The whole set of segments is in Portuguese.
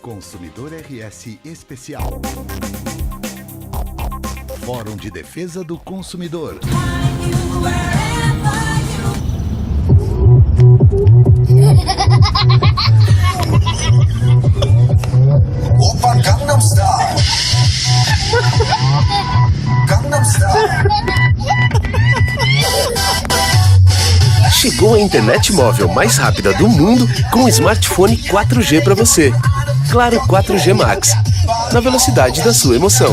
Consumidor RS Especial. Fórum de Defesa do Consumidor. Opa, Gangnam Style. Gangnam Style. Chegou a internet móvel mais rápida do mundo com o smartphone 4G para você. Claro 4G Max, na velocidade da sua emoção.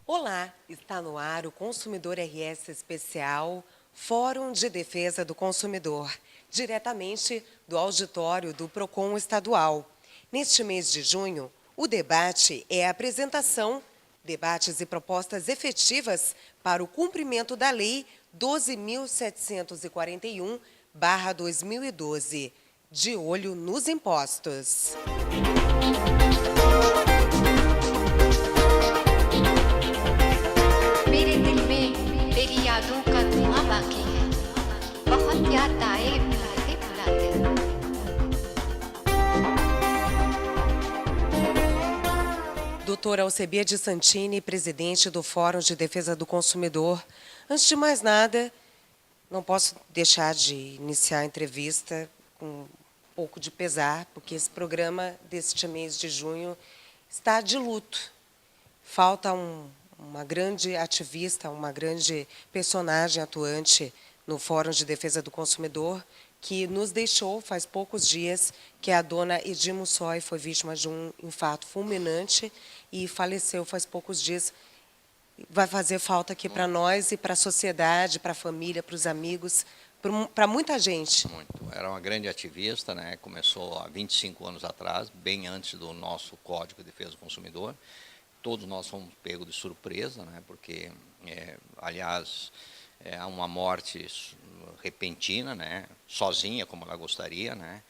Olá, está no ar o Consumidor RS Especial, Fórum de Defesa do Consumidor, diretamente do auditório do Procon Estadual. Neste mês de junho, o debate é a apresentação, debates e propostas efetivas para o cumprimento da Lei 12.741/2012, de olho nos impostos. मेरे दिल में तेरी यादों का धुआं बाकी है बहुत याद आए बुलाते बुलाते Doutora Alcebiade Santini, presidente do Fórum de Defesa do Consumidor. Antes de mais nada, não posso deixar de iniciar a entrevista com um pouco de pesar, porque esse programa deste mês de junho está de luto. Falta uma grande ativista, uma grande personagem atuante no Fórum de Defesa do Consumidor, que nos deixou faz poucos dias, que é a dona Edi Mussói, foi vítima de um infarto fulminante e faleceu faz poucos dias. Vai fazer falta aqui para nós e para a sociedade, para a família, para os amigos, para muita gente. Muito. Era uma grande ativista, né? Começou há 25 anos atrás, bem antes do nosso Código de Defesa do Consumidor. Todos nós fomos pegos de surpresa, né? Porque, aliás, é uma morte repentina, né? Sozinha, como ela gostaria, né?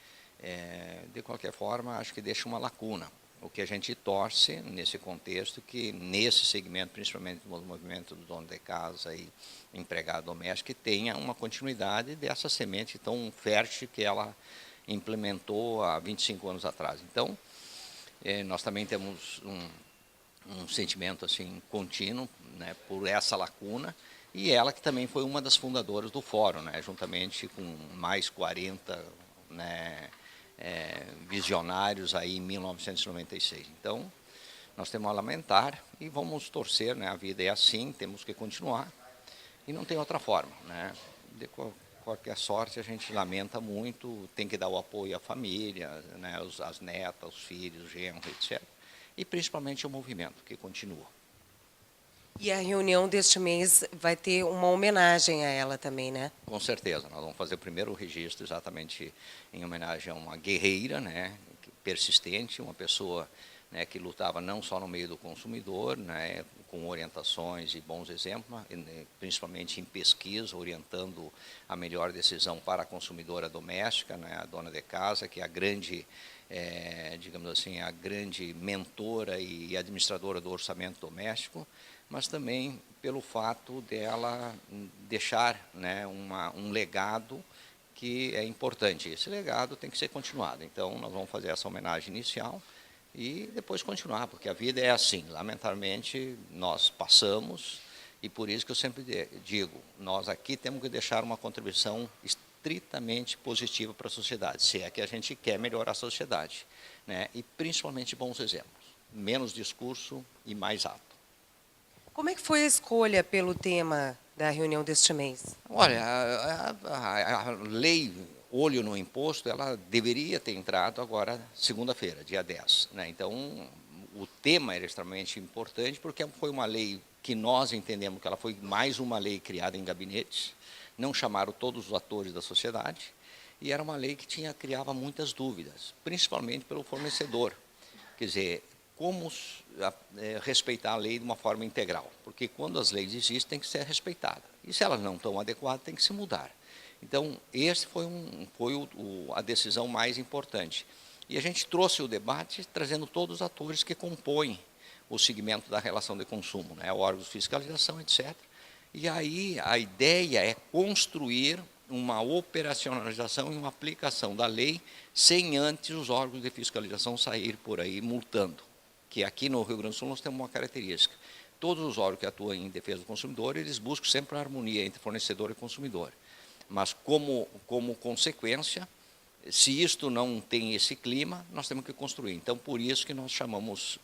De qualquer forma, acho que deixa uma lacuna. O que a gente torce nesse contexto, que nesse segmento, principalmente no movimento do dono de casa e empregado doméstico, que tenha uma continuidade dessa semente tão fértil que ela implementou há 25 anos atrás. Então, nós também temos um sentimento assim contínuo, né, por essa lacuna, e ela que também foi uma das fundadoras do fórum, né, juntamente com mais 40, né, visionários aí em 1996. Então, nós temos a lamentar e vamos torcer, né, a vida é assim, temos que continuar e não tem outra forma, né, de qualquer sorte a gente lamenta muito, tem que dar o apoio à família, né, as netas, os filhos, os genros, etc. E principalmente o movimento, que continua. E a reunião deste mês vai ter uma homenagem a ela também, né? Com certeza, nós vamos fazer o primeiro registro exatamente em homenagem a uma guerreira, né, persistente, uma pessoa, né, que lutava não só no meio do consumidor, né, com orientações e bons exemplos, principalmente em pesquisa, orientando a melhor decisão para a consumidora doméstica, né, a dona de casa, que é a grande, digamos assim, a grande mentora e administradora do orçamento doméstico, mas também pelo fato dela deixar, né, um legado que é importante. Esse legado tem que ser continuado. Então, nós vamos fazer essa homenagem inicial e depois continuar, porque a vida é assim. Lamentavelmente, nós passamos, e por isso que eu sempre digo, nós aqui temos que deixar uma contribuição estritamente positiva para a sociedade, se é que a gente quer melhorar a sociedade, né, e principalmente bons exemplos. Menos discurso e mais ato. Como é que foi a escolha pelo tema da reunião deste mês? Olha, a lei Olho no Imposto, ela deveria ter entrado agora segunda-feira, dia 10. Né? Então, o tema era extremamente importante, porque foi uma lei que nós entendemos que ela foi mais uma lei criada em gabinetes, não chamaram todos os atores da sociedade, e era uma lei que criava muitas dúvidas, principalmente pelo fornecedor. Quer dizer, como respeitar a lei de uma forma integral, porque quando as leis existem, tem que ser respeitada. E se elas não estão adequadas, tem que se mudar. Então, esse foi a decisão mais importante. E a gente trouxe o debate trazendo todos os atores que compõem o segmento da relação de consumo, né, órgãos de fiscalização, etc. E aí a ideia é construir uma operacionalização e uma aplicação da lei sem antes os órgãos de fiscalização sair por aí multando. Que aqui no Rio Grande do Sul nós temos uma característica. Todos os órgãos que atuam em defesa do consumidor, eles buscam sempre a harmonia entre fornecedor e consumidor. Mas como consequência, se isto não tem esse clima, nós temos que construir. Então, por isso que nós chamamos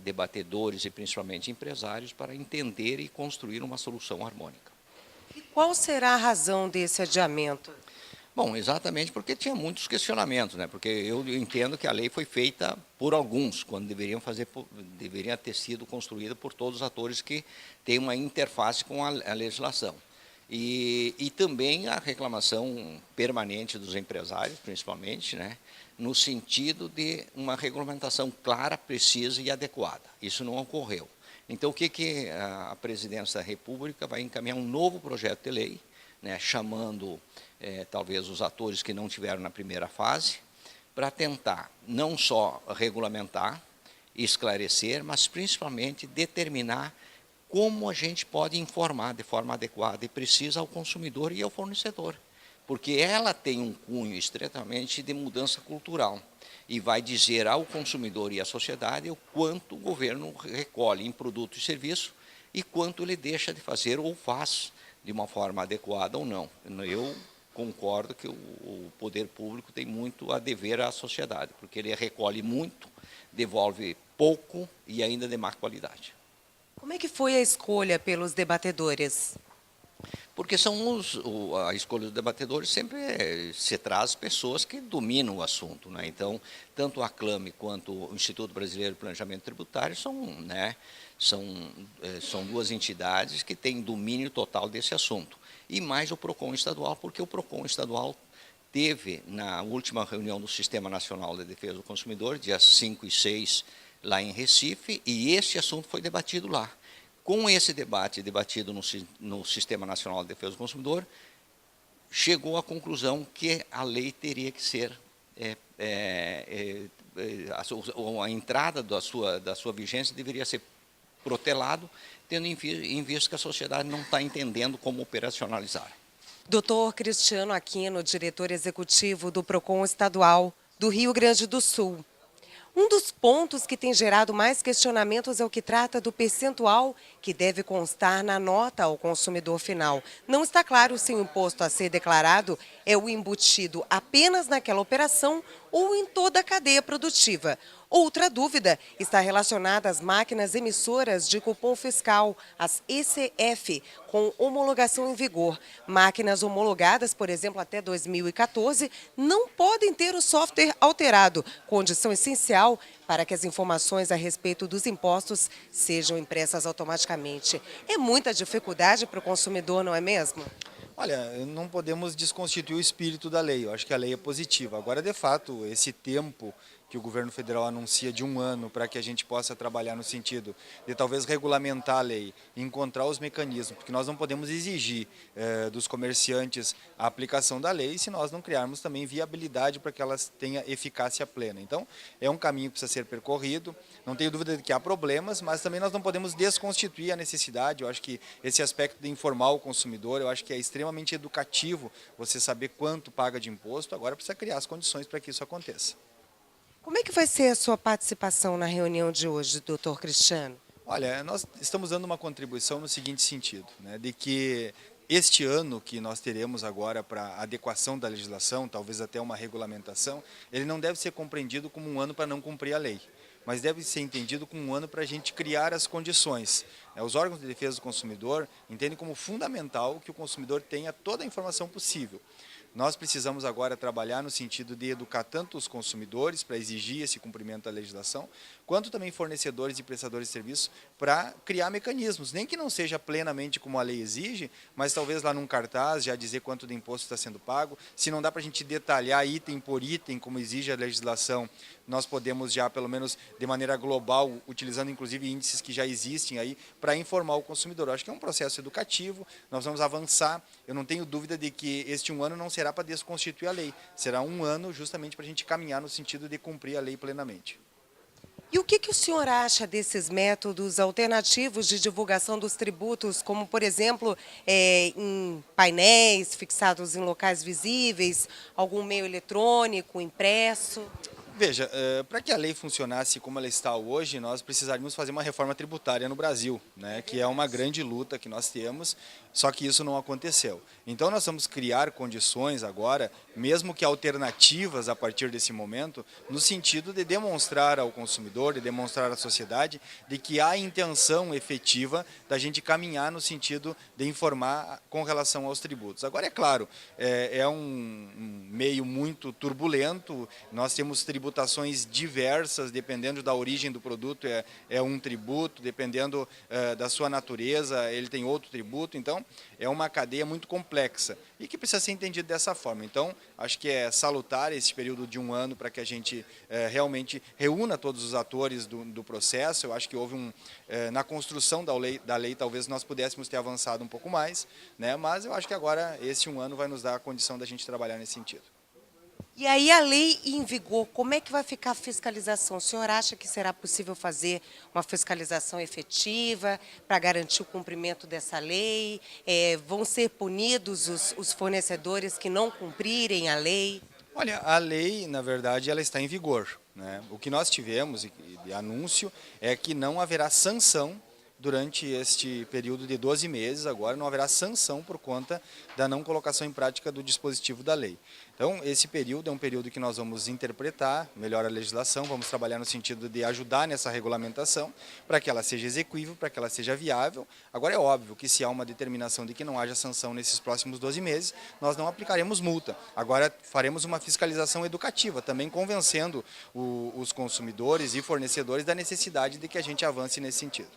debatedores e principalmente empresários para entender e construir uma solução harmônica. E qual será a razão desse adiamento? Bom, exatamente porque tinha muitos questionamentos, né? Porque eu entendo que a lei foi feita por alguns, quando deveria ter sido construída por todos os atores que têm uma interface com a legislação. E também a reclamação permanente dos empresários, principalmente, né? No sentido de uma regulamentação clara, precisa e adequada. Isso não ocorreu. Então, o que a Presidência da República vai encaminhar um novo projeto de lei, né? Chamando talvez os atores que não tiveram na primeira fase, para tentar não só regulamentar, esclarecer, mas principalmente determinar como a gente pode informar de forma adequada e precisa ao consumidor e ao fornecedor. Porque ela tem um cunho estritamente de mudança cultural e vai dizer ao consumidor e à sociedade o quanto o governo recolhe em produto e serviço e quanto ele deixa de fazer ou faz de uma forma adequada ou não. Eu concordo que o poder público tem muito a dever à sociedade, porque ele recolhe muito, devolve pouco e ainda de má qualidade. Como é que foi a escolha pelos debatedores? Porque a escolha dos debatedores sempre se traz pessoas que dominam o assunto, né? Então, tanto a CLAME quanto o Instituto Brasileiro de Planejamento Tributário são duas entidades que têm domínio total desse assunto. E mais o PROCON estadual, porque o PROCON estadual teve, na última reunião do Sistema Nacional de Defesa do Consumidor, dias 5 e 6, lá em Recife, e esse assunto foi debatido lá. Com esse debate debatido no Sistema Nacional de Defesa do Consumidor, chegou à conclusão que a lei teria que ser, a entrada da sua vigência deveria ser protelado, tendo em vista que a sociedade não está entendendo como operacionalizar. Dr. Cristiano Aquino, diretor executivo do PROCON estadual do Rio Grande do Sul. Um dos pontos que tem gerado mais questionamentos é o que trata do percentual que deve constar na nota ao consumidor final. Não está claro se o imposto a ser declarado é o embutido apenas naquela operação ou em toda a cadeia produtiva. Outra dúvida está relacionada às máquinas emissoras de cupom fiscal, as ECF, com homologação em vigor. Máquinas homologadas, por exemplo, até 2014, não podem ter o software alterado, condição essencial para que as informações a respeito dos impostos sejam impressas automaticamente. É muita dificuldade para o consumidor, não é mesmo? Olha, não podemos desconstituir o espírito da lei, eu acho que a lei é positiva. Agora, de fato, esse tempo que o governo federal anuncia de 1 ano para que a gente possa trabalhar no sentido de talvez regulamentar a lei, encontrar os mecanismos, porque nós não podemos exigir dos comerciantes a aplicação da lei se nós não criarmos também viabilidade para que elas tenham eficácia plena. Então, é um caminho que precisa ser percorrido, não tenho dúvida de que há problemas, mas também nós não podemos desconstituir a necessidade. Eu acho que esse aspecto de informar o consumidor, eu acho que é extremamente educativo você saber quanto paga de imposto, agora precisa criar as condições para que isso aconteça. Como é que vai ser a sua participação na reunião de hoje, doutor Cristiano? Olha, nós estamos dando uma contribuição no seguinte sentido, né, de que este ano que nós teremos agora para adequação da legislação, talvez até uma regulamentação, ele não deve ser compreendido como um ano para não cumprir a lei, mas deve ser entendido como um ano para a gente criar as condições. Os órgãos de defesa do consumidor entendem como fundamental que o consumidor tenha toda a informação possível. Nós precisamos agora trabalhar no sentido de educar tanto os consumidores para exigir esse cumprimento da legislação, quanto também fornecedores e prestadores de serviços para criar mecanismos, nem que não seja plenamente como a lei exige, mas talvez lá num cartaz já dizer quanto de imposto está sendo pago. Se não dá para a gente detalhar item por item, como exige a legislação, nós podemos já, pelo menos de maneira global, utilizando inclusive índices que já existem aí, para informar o consumidor. Eu acho que é um processo educativo, nós vamos avançar. Eu não tenho dúvida de que este 1 ano não será para desconstituir a lei, será 1 ano justamente para a gente caminhar no sentido de cumprir a lei plenamente. E o que o senhor acha desses métodos alternativos de divulgação dos tributos, como, por exemplo, em painéis fixados em locais visíveis, algum meio eletrônico, impresso? Veja, para que a lei funcionasse como ela está hoje, nós precisaríamos fazer uma reforma tributária no Brasil, né, que é uma grande luta que nós temos, só que isso não aconteceu. Então nós vamos criar condições agora, mesmo que alternativas a partir desse momento, no sentido de demonstrar ao consumidor, de demonstrar à sociedade, de que há intenção efetiva da gente caminhar no sentido de informar com relação aos tributos. Agora, é claro, é um meio muito turbulento, nós temos tributações diversas, dependendo da origem do produto, é um tributo, dependendo da sua natureza, ele tem outro tributo, então é uma cadeia muito complexa e que precisa ser entendido dessa forma. Então, acho que é salutar esse período de um ano para que a gente realmente reúna todos os atores do processo. Eu acho que houve na construção da lei, talvez nós pudéssemos ter avançado um pouco mais, né? Mas eu acho que agora esse um ano vai nos dar a condição da gente trabalhar nesse sentido. E aí, a lei em vigor, como é que vai ficar a fiscalização? O senhor acha que será possível fazer uma fiscalização efetiva para garantir o cumprimento dessa lei? Vão ser punidos os fornecedores que não cumprirem a lei? Olha, a lei, na verdade, ela está em vigor, né? O que nós tivemos de anúncio é que não haverá sanção durante este período de 12 meses, agora não haverá sanção por conta da não colocação em prática do dispositivo da lei. Então, esse período é um período que nós vamos interpretar melhor a legislação, vamos trabalhar no sentido de ajudar nessa regulamentação, para que ela seja execuível, para que ela seja viável. Agora, é óbvio que se há uma determinação de que não haja sanção nesses próximos 12 meses, nós não aplicaremos multa. Agora, faremos uma fiscalização educativa, também convencendo os consumidores e fornecedores da necessidade de que a gente avance nesse sentido.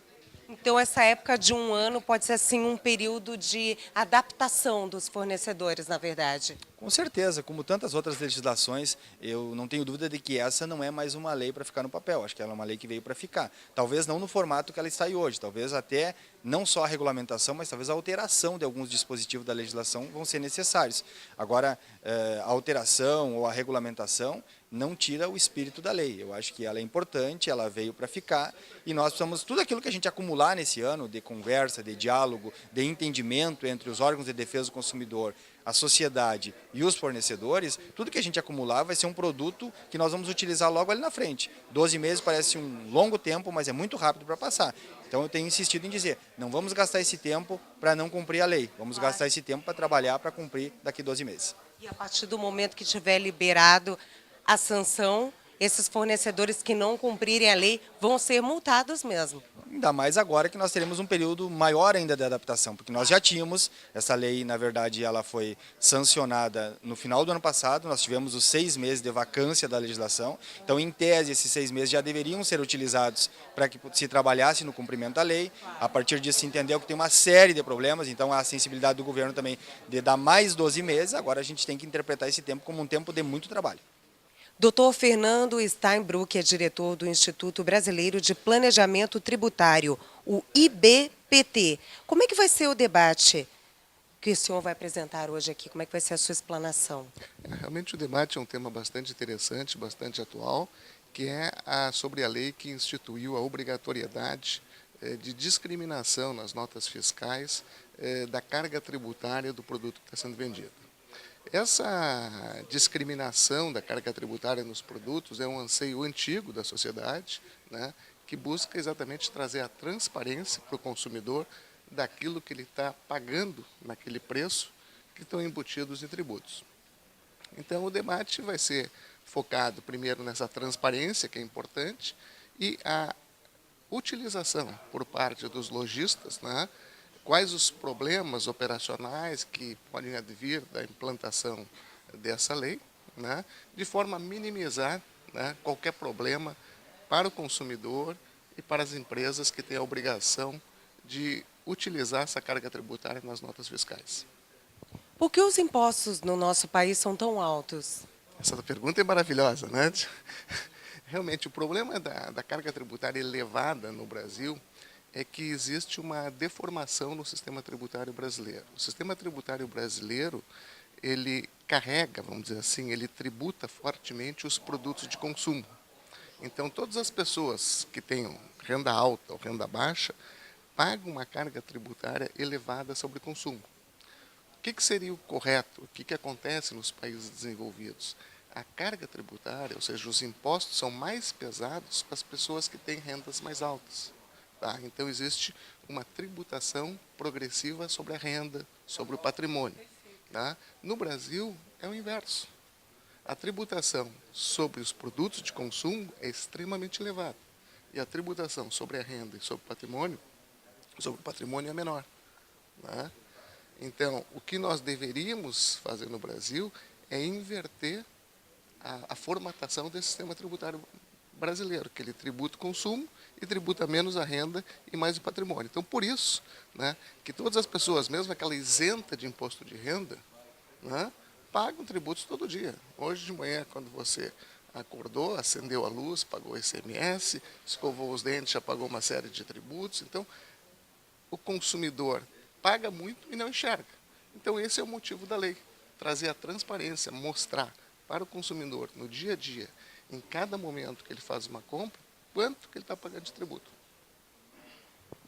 Então, essa época de um ano pode ser, assim, um período de adaptação dos fornecedores, na verdade? Com certeza, como tantas outras legislações, eu não tenho dúvida de que essa não é mais uma lei para ficar no papel. Acho que ela é uma lei que veio para ficar. Talvez não no formato que ela está aí hoje, talvez até não só a regulamentação, mas talvez a alteração de alguns dispositivos da legislação vão ser necessários. Agora, a alteração ou a regulamentação não tira o espírito da lei. Eu acho que ela é importante, ela veio para ficar e nós precisamos, tudo aquilo que a gente acumular nesse ano de conversa, de diálogo, de entendimento entre os órgãos de defesa do consumidor, a sociedade e os fornecedores, tudo que a gente acumular vai ser um produto que nós vamos utilizar logo ali na frente. 12 meses parece um longo tempo, mas é muito rápido para passar. Então eu tenho insistido em dizer, não vamos gastar esse tempo para não cumprir a lei, vamos gastar esse tempo para trabalhar para cumprir daqui 12 meses. E a partir do momento que tiver liberado a sanção, esses fornecedores que não cumprirem a lei vão ser multados mesmo. Ainda mais agora que nós teremos um período maior ainda de adaptação, porque nós já tínhamos, essa lei, na verdade, ela foi sancionada no final do ano passado, nós tivemos os 6 meses de vacância da legislação, então, em tese, esses 6 meses já deveriam ser utilizados para que se trabalhasse no cumprimento da lei. A partir disso, se entendeu que tem uma série de problemas, então a sensibilidade do governo também de dar mais 12 meses, agora a gente tem que interpretar esse tempo como um tempo de muito trabalho. Dr. Fernando Steinbruch é diretor do Instituto Brasileiro de Planejamento Tributário, o IBPT. Como é que vai ser o debate que o senhor vai apresentar hoje aqui? Como é que vai ser a sua explanação? Realmente o debate é um tema bastante interessante, bastante atual, que é sobre a lei que instituiu a obrigatoriedade de discriminação nas notas fiscais da carga tributária do produto que está sendo vendido. Essa discriminação da carga tributária nos produtos é um anseio antigo da sociedade, né, que busca exatamente trazer a transparência para o consumidor daquilo que ele está pagando naquele preço que estão embutidos em tributos. Então o debate vai ser focado primeiro nessa transparência, que é importante, e a utilização por parte dos lojistas, né, quais os problemas operacionais que podem advir da implantação dessa lei, né, de forma a minimizar, né, qualquer problema para o consumidor e para as empresas que têm a obrigação de utilizar essa carga tributária nas notas fiscais. Por que os impostos no nosso país são tão altos? Essa pergunta é maravilhosa, né? Realmente, o problema da carga tributária elevada no Brasil é que existe uma deformação no sistema tributário brasileiro. O sistema tributário brasileiro, ele carrega, vamos dizer assim, ele tributa fortemente os produtos de consumo. Então, todas as pessoas que têm renda alta ou renda baixa pagam uma carga tributária elevada sobre o consumo. O que seria o correto? O que acontece nos países desenvolvidos? A carga tributária, ou seja, os impostos são mais pesados para as pessoas que têm rendas mais altas. Tá? Então, existe uma tributação progressiva sobre a renda, sobre o patrimônio. Tá? No Brasil, é o inverso. A tributação sobre os produtos de consumo é extremamente elevada. E a tributação sobre a renda e sobre o patrimônio é menor. Tá? Então, o que nós deveríamos fazer no Brasil é inverter a formatação desse sistema tributário brasileiro, que ele tributa o consumo e tributa menos a renda e mais o patrimônio. Então, por isso, né, que todas as pessoas, mesmo aquela isenta de imposto de renda, né, pagam tributos todo dia. Hoje de manhã, quando você acordou, acendeu a luz, pagou ICMS, escovou os dentes, já pagou uma série de tributos. Então, o consumidor paga muito e não enxerga. Então, esse é o motivo da lei. Trazer a transparência, mostrar para o consumidor, no dia a dia, em cada momento que ele faz uma compra, quanto que ele está pagando de tributo.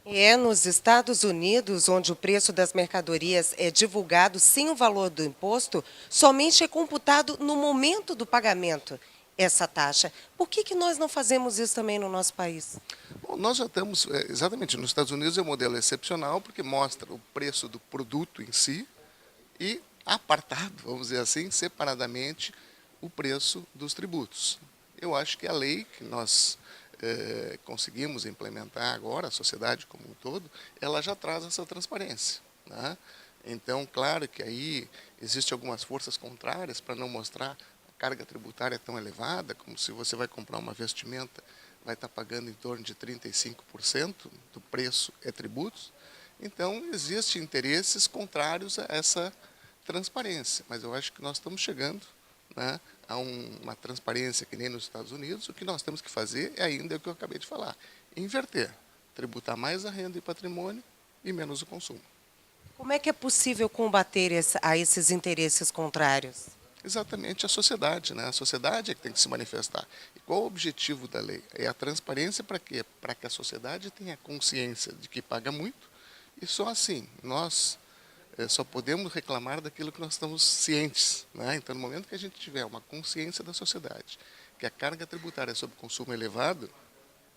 É nos Estados Unidos, onde o preço das mercadorias é divulgado sem o valor do imposto, somente é computado no momento do pagamento essa taxa. Por que nós não fazemos isso também no nosso país? Bom, nós já estamos, exatamente, nos Estados Unidos é um modelo excepcional, porque mostra o preço do produto em si e apartado, vamos dizer assim, separadamente, o preço dos tributos. Eu acho que a lei que nós conseguimos implementar agora, a sociedade como um todo, ela já traz essa transparência. Né? Então, claro que aí existem algumas forças contrárias para não mostrar a carga tributária tão elevada, como se você vai comprar uma vestimenta, vai estar pagando em torno de 35% do preço é tributos. Então, existem interesses contrários a essa transparência, mas eu acho que nós estamos chegando, né, a uma transparência que nem nos Estados Unidos. O que nós temos que fazer é ainda o que eu acabei de falar, inverter, tributar mais a renda e patrimônio e menos o consumo. Como é que é possível combater a esses interesses contrários? Exatamente a sociedade, né? A sociedade é que tem que se manifestar. E qual o objetivo da lei? É a transparência para quê? Para que a sociedade tenha consciência de que paga muito e só assim nós só podemos reclamar daquilo que nós estamos cientes. Né? Então, no momento que a gente tiver uma consciência da sociedade, que a carga tributária sobre consumo é elevada,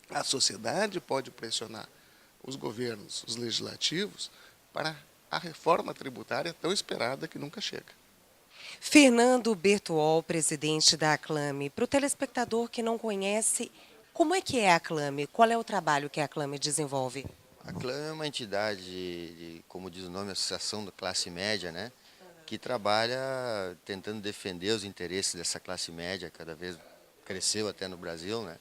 a sociedade pode pressionar os governos, os legislativos, para a reforma tributária tão esperada que nunca chega. Fernando Bertuol, presidente da Aclame. Para o telespectador que não conhece, como é que é a Aclame? Qual é o trabalho que a Aclame desenvolve? A Aclame é uma entidade, como diz o nome, Associação da Classe Média, né? Que trabalha tentando defender os interesses dessa classe média, cada vez cresceu até no Brasil, né?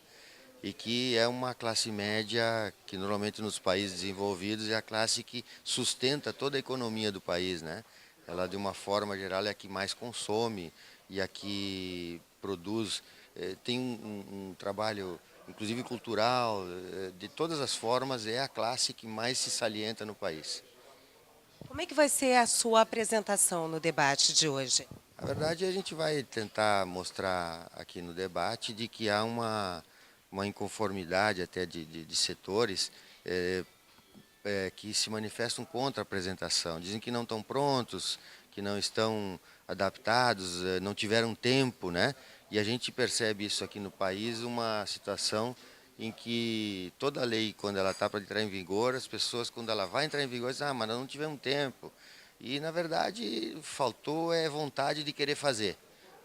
E que é uma classe média que normalmente nos países desenvolvidos é a classe que sustenta toda a economia do país, né? Ela, de uma forma geral, é a que mais consome e a que produz, tem um trabalho, inclusive cultural, de todas as formas, é a classe que mais se salienta no país. Como é que vai ser a sua apresentação no debate de hoje? Na verdade, a gente vai tentar mostrar aqui no debate de que há uma inconformidade até de setores que se manifestam contra a apresentação. Dizem que não estão prontos, que não estão adaptados, não tiveram tempo, né? E a gente percebe isso aqui no país, uma situação em que toda lei, quando ela está para entrar em vigor, as pessoas, quando ela vai entrar em vigor, dizem, mas nós não tivemos tempo. E, na verdade, faltou vontade de querer fazer.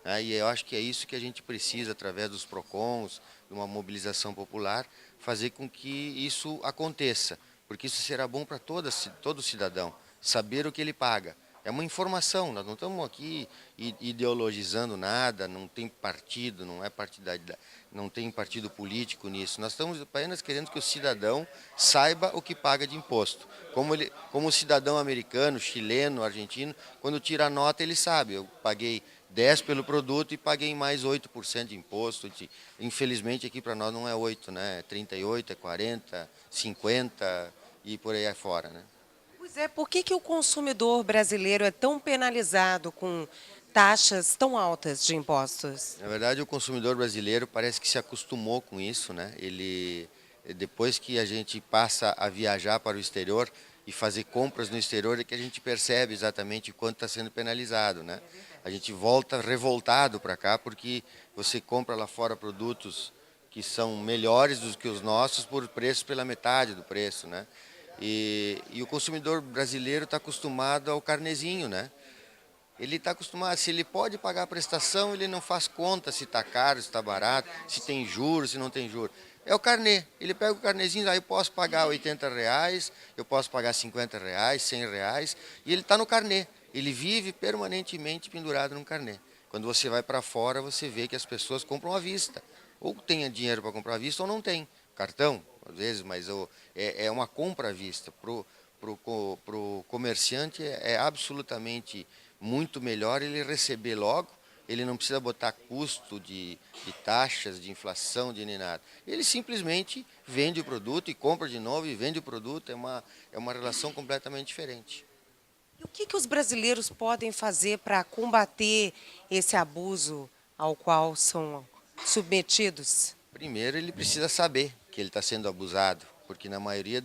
Né? E eu acho que é isso que a gente precisa, através dos PROCONs, de uma mobilização popular, fazer com que isso aconteça. Porque isso será bom para todo cidadão, saber o que ele paga. É uma informação, nós não estamos aqui ideologizando nada, não tem partido, não é partidário, não tem partido político nisso. Nós estamos apenas querendo que o cidadão saiba o que paga de imposto. Como o cidadão americano, chileno, argentino, quando tira a nota ele sabe, eu paguei 10 pelo produto e paguei mais 8% de imposto. Infelizmente aqui para nós não é 8, né? É 38, é 40, 50 e por aí afora, né? Pois é, por que o consumidor brasileiro é tão penalizado com taxas tão altas de impostos? Na verdade, o consumidor brasileiro parece que se acostumou com isso, né? Depois que a gente passa a viajar para o exterior e fazer compras no exterior, é que a gente percebe exatamente o quanto está sendo penalizado, né? A gente volta revoltado para cá porque você compra lá fora produtos que são melhores do que os nossos por preço pela metade do preço, né? E o consumidor brasileiro está acostumado ao carnezinho, né? Ele está acostumado, se ele pode pagar a prestação, ele não faz conta se está caro, se está barato, se tem juros, se não tem juros. É o carnê, ele pega o carnezinho, aí eu posso pagar R$80, eu posso pagar R$50, R$100, e ele está no carnê. Ele vive permanentemente pendurado no carnê. Quando você vai para fora, você vê que as pessoas compram à vista. Ou tem dinheiro para comprar à vista ou não tem. Cartão, às vezes, mas é uma compra à vista. Pro comerciante é absolutamente muito melhor ele receber logo, ele não precisa botar custo de taxas, de inflação, de nem nada. Ele simplesmente vende o produto e compra de novo e vende o produto, é uma relação completamente diferente. E o que os brasileiros podem fazer para combater esse abuso ao qual são submetidos? Primeiro, ele precisa saber que ele está sendo abusado, porque na maioria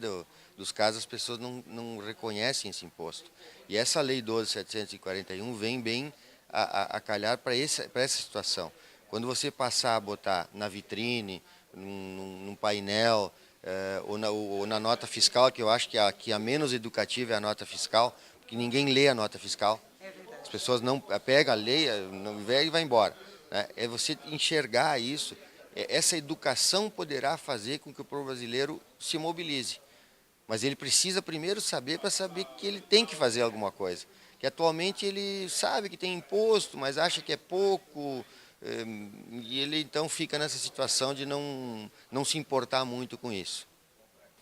dos casos as pessoas não reconhecem esse imposto. E essa Lei 12.741 vem bem a calhar para essa situação. Quando você passar a botar na vitrine, num painel, ou na nota fiscal, que eu acho que a menos educativa é a nota fiscal, porque ninguém lê a nota fiscal. As pessoas não pegam, lê, não vê e vai embora. Né? É você enxergar isso. Essa educação poderá fazer com que o povo brasileiro se mobilize. Mas ele precisa primeiro saber para saber que ele tem que fazer alguma coisa. Que atualmente ele sabe que tem imposto, mas acha que é pouco, e ele então fica nessa situação de não se importar muito com isso.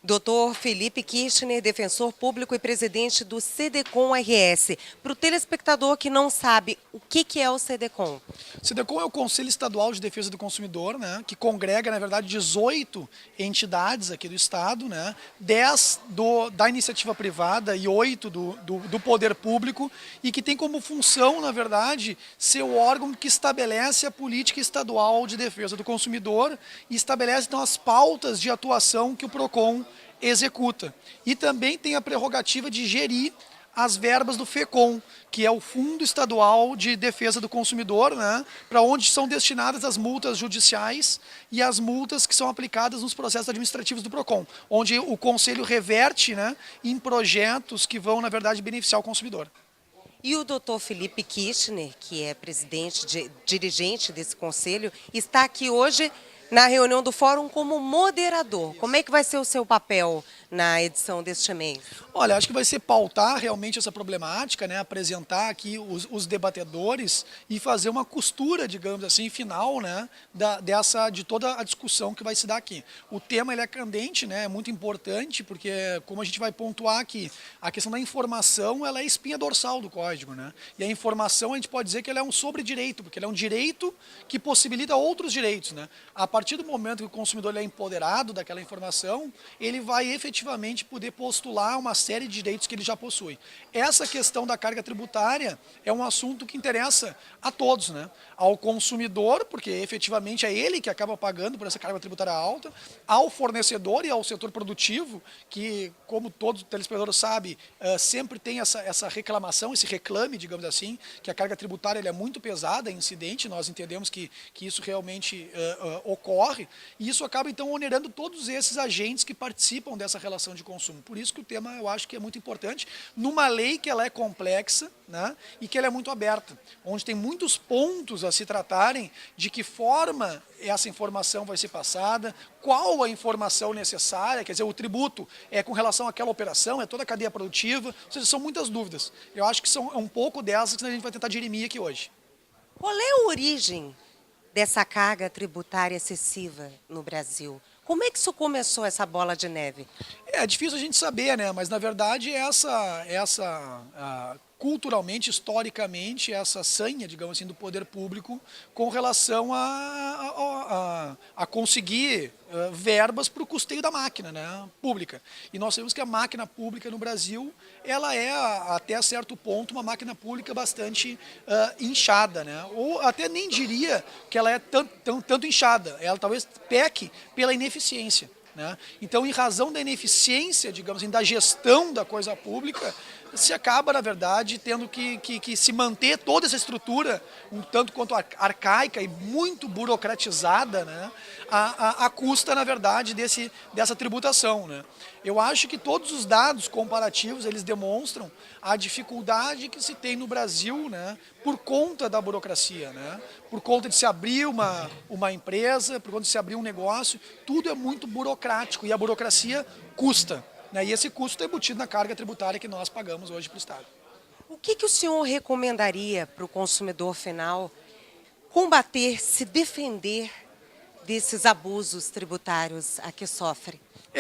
Dr. Felipe Kirchner, defensor público e presidente do SEDECOM-RS. Para o telespectador que não sabe, o que é o SEDECOM? O SEDECOM é o Conselho Estadual de Defesa do Consumidor, né, que congrega, na verdade, 18 entidades aqui do Estado, né, 10 da iniciativa privada e 8 do poder público, e que tem como função, na verdade, ser o órgão que estabelece a política estadual de defesa do consumidor e estabelece, então, as pautas de atuação que o PROCON executa. E também tem a prerrogativa de gerir as verbas do FECOM, que é o Fundo Estadual de Defesa do Consumidor, né, para onde são destinadas as multas judiciais e as multas que são aplicadas nos processos administrativos do PROCON, onde o Conselho reverte, né, em projetos que vão, na verdade, beneficiar o consumidor. E o Dr. Felipe Kirchner, que é dirigente desse conselho, está aqui hoje na reunião do fórum como moderador. Como é que vai ser o seu papel na edição deste mês? Olha, acho que vai ser pautar realmente essa problemática, né, apresentar aqui os debatedores e fazer uma costura, digamos assim, final, né, de toda a discussão que vai se dar aqui. O tema ele é candente, né, é muito importante, porque como a gente vai pontuar aqui, a questão da informação ela é a espinha dorsal do código, né? E a informação a gente pode dizer que ela é um sobre-direito, porque ela é um direito que possibilita outros direitos, né? A partir do momento que o consumidor ele é empoderado daquela informação, ele vai efetivamente poder postular uma série de direitos que ele já possui. Essa questão da carga tributária é um assunto que interessa a todos, né? Ao consumidor, porque efetivamente é ele que acaba pagando por essa carga tributária alta, ao fornecedor e ao setor produtivo, que, como todo telespectador sabe, sempre tem essa reclamação, esse reclame, digamos assim, que a carga tributária ele é muito pesada, é incidente, nós entendemos que isso realmente ocorre, e isso acaba então onerando todos esses agentes que participam dessa relação de consumo. Por isso que o tema eu acho que é muito importante, numa lei que ela é complexa, né, e que ela é muito aberta, onde tem muitos pontos a se tratarem de que forma essa informação vai ser passada, qual a informação necessária, quer dizer, o tributo é com relação àquela operação, é toda a cadeia produtiva, ou seja, são muitas dúvidas. Eu acho que são um pouco dessas que a gente vai tentar dirimir aqui hoje. Qual é a origem dessa carga tributária excessiva no Brasil? Como é que isso começou, essa bola de neve? É difícil a gente saber, né? Mas na verdade culturalmente, historicamente, essa sanha, digamos assim, do poder público com relação a conseguir verbas para o custeio da máquina, né, pública. E nós sabemos que a máquina pública no Brasil, ela é, até certo ponto, uma máquina pública bastante inchada, né? Ou até nem diria que ela é tanto inchada, ela talvez peque pela ineficiência, né? Então, em razão da ineficiência, digamos assim, da gestão da coisa pública, se acaba, na verdade, tendo que se manter toda essa estrutura, um tanto quanto arcaica e muito burocratizada, né, à custa, na verdade, dessa tributação, né. Eu acho que todos os dados comparativos, eles demonstram a dificuldade que se tem no Brasil, né, por conta da burocracia, né, por conta de se abrir uma empresa, por conta de se abrir um negócio, tudo é muito burocrático e a burocracia custa. E esse custo está embutido na carga tributária que nós pagamos hoje para o Estado. O que o senhor recomendaria para o consumidor final combater, se defender desses abusos tributários a que sofre?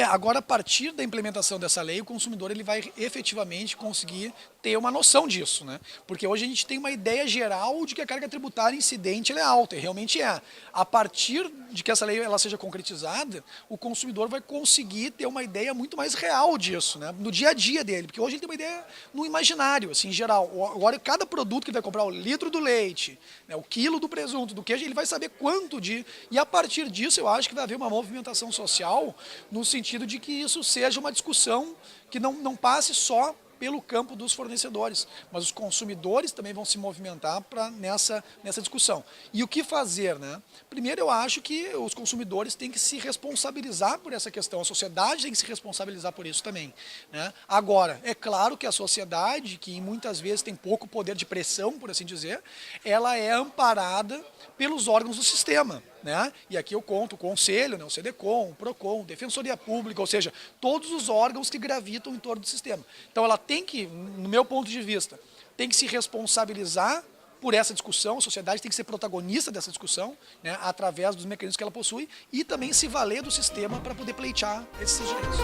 Agora, a partir da implementação dessa lei, o consumidor ele vai efetivamente conseguir ter uma noção disso, né? Porque hoje a gente tem uma ideia geral de que a carga tributária incidente ela é alta, e realmente é. A partir de que essa lei ela seja concretizada, o consumidor vai conseguir ter uma ideia muito mais real disso, né? No dia a dia dele, porque hoje ele tem uma ideia no imaginário, assim, em geral. Agora, cada produto que ele vai comprar, o litro do leite, né, o quilo do presunto, do queijo, ele vai saber quanto de... E a partir disso, eu acho que vai haver uma movimentação social no sentido de que isso seja uma discussão que não passe só pelo campo dos fornecedores, mas os consumidores também vão se movimentar nessa discussão. E o que fazer, né? Primeiro, eu acho que os consumidores têm que se responsabilizar por essa questão, a sociedade tem que se responsabilizar por isso também, né? Agora, é claro que a sociedade, que muitas vezes tem pouco poder de pressão, por assim dizer, ela é amparada pelos órgãos do sistema, né? E aqui eu conto o Conselho, né, o CDCOM, o PROCON, Defensoria Pública, ou seja, todos os órgãos que gravitam em torno do sistema. Então ela tem que, no meu ponto de vista, tem que se responsabilizar por essa discussão, a sociedade tem que ser protagonista dessa discussão, né, através dos mecanismos que ela possui e também se valer do sistema para poder pleitear esses direitos.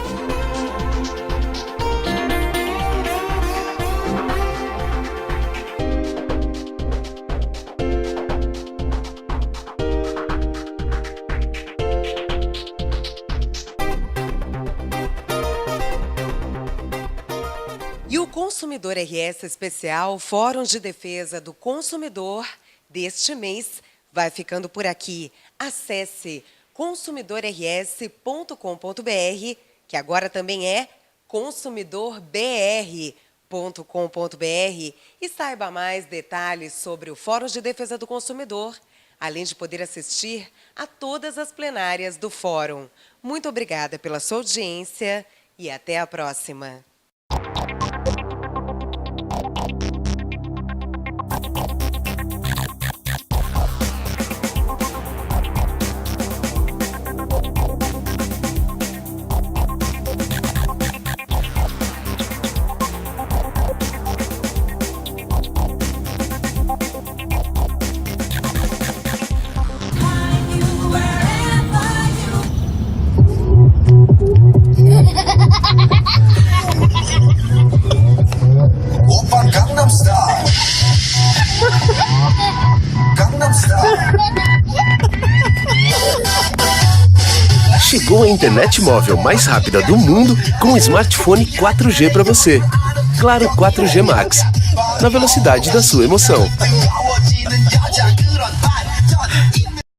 E o Consumidor RS Especial Fórum de Defesa do Consumidor deste mês vai ficando por aqui. Acesse consumidorrs.com.br, que agora também é consumidorbr.com.br, e saiba mais detalhes sobre o Fórum de Defesa do Consumidor, além de poder assistir a todas as plenárias do Fórum. Muito obrigada pela sua audiência e até a próxima. Open Gangnam Style. Gangnam Style. Chegou a internet móvel mais rápida do mundo com um smartphone 4G para você. Claro 4G Max, na velocidade da sua emoção.